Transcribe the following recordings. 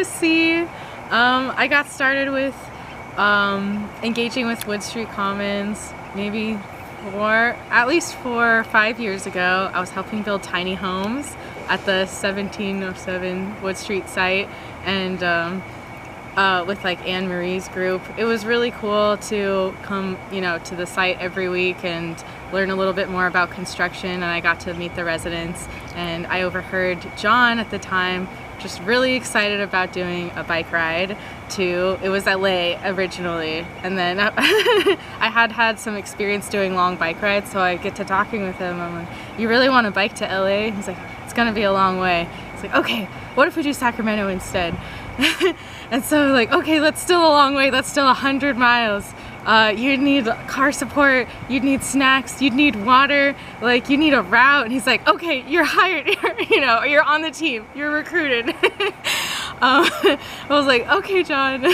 to see. I got started with engaging with Wood Street Commons maybe at least 4 or 5 years ago. I was helping build tiny homes at the 1707 Wood Street site, and with like Anne Marie's group. It was really cool to come, to the site every week and learn a little bit more about construction, and I got to meet the residents, and I overheard John at the time just really excited about doing a bike ride to, it was LA originally, and then I had some experience doing long bike rides, so I get to talking with him. I'm like, you really want to bike to LA? He's like, it's gonna be a long way. It's like, okay, what if we do Sacramento instead? And so like, okay, that's still a long way, that's still 100 miles. You'd need car support, you'd need snacks, you'd need water, like you need a route. And he's like, okay, you're hired, you're on the team, you're recruited. I was like, okay, John.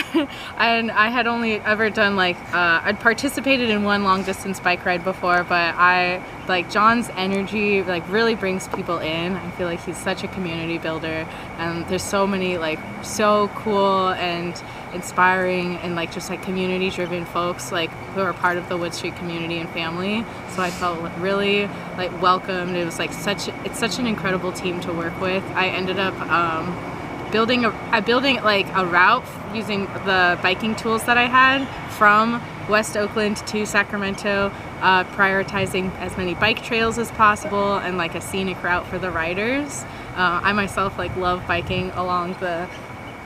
And I had only ever done I'd participated in one long distance bike ride before, but John's energy really brings people in. I feel like he's such a community builder, and there's so many so cool and inspiring and just community driven folks who are part of the Wood Street community and family. So I felt really welcomed. It was it's such an incredible team to work with. I ended up building a route using the biking tools that I had from West Oakland to Sacramento, prioritizing as many bike trails as possible and a scenic route for the riders. I myself love biking along the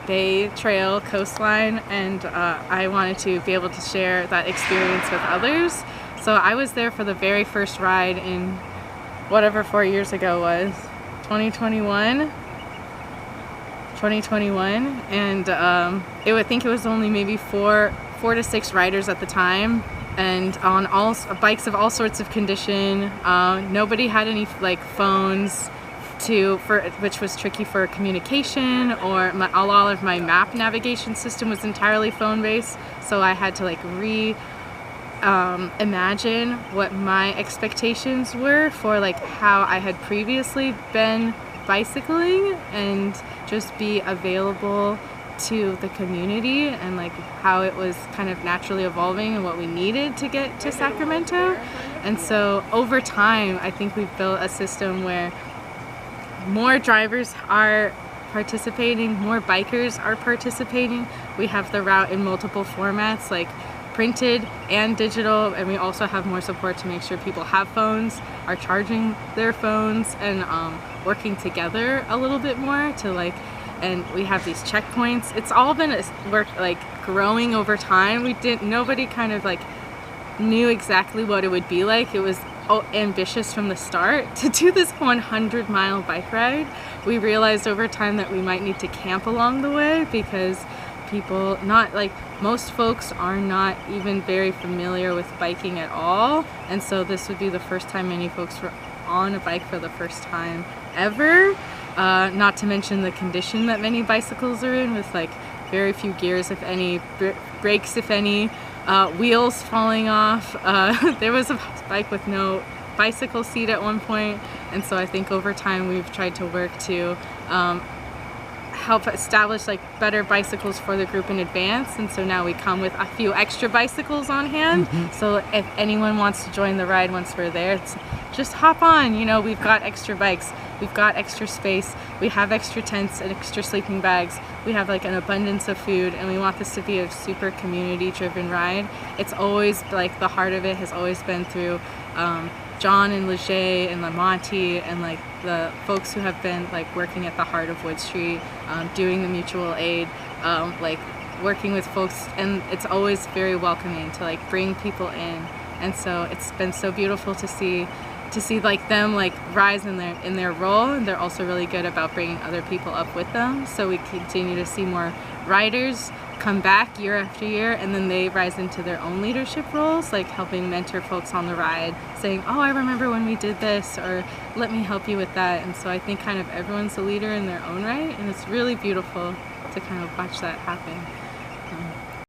Bay Trail coastline, and I wanted to be able to share that experience with others. So I was there for the very first ride in whatever 4 years ago was, 2021, and I think it was only maybe four to six riders at the time, and on all bikes of all sorts of condition. Nobody had any phones which was tricky for communication, or all of my map navigation system was entirely phone based, so I had to imagine what my expectations were for how I had previously been bicycling, and just be available to the community, and how it was kind of naturally evolving and what we needed to get to Sacramento. And so over time, I think we've built a system where more drivers are participating, more bikers are participating. We have the route in multiple formats, printed and digital, and we also have more support to make sure people have phones, are charging their phones, and working together a little bit more to and we have these checkpoints. It's all been growing over time. Nobody kind of knew exactly what it would be like. It was ambitious from the start to do this 100-mile bike ride. We realized over time that we might need to camp along the way, because people most folks are not even very familiar with biking at all, and so this would be the first time many folks were on a bike for the first time ever. Not to mention the condition that many bicycles are in, with very few gears, if any, brakes, if any, wheels falling off. There was a bike with no bicycle seat at one point, and so I think over time we've tried to work to help establish better bicycles for the group in advance, and so now we come with a few extra bicycles on hand. So if anyone wants to join the ride once we're there, just hop on. We've got extra bikes, we've got extra space, we have extra tents and extra sleeping bags, we have an abundance of food, and we want this to be a super community driven ride. It's always the heart of it has always been through John and Leger and Lamonti, and the folks who have been working at the heart of Wood Street, doing the mutual aid, working with folks, and it's always very welcoming to bring people in. And so it's been so beautiful to see them rise in their role, and they're also really good about bringing other people up with them. So we continue to see more riders come back year after year, and then they rise into their own leadership roles, helping mentor folks on the ride, saying, oh, I remember when we did this, or let me help you with that. And so I think kind of everyone's a leader in their own right, and it's really beautiful to kind of watch that happen.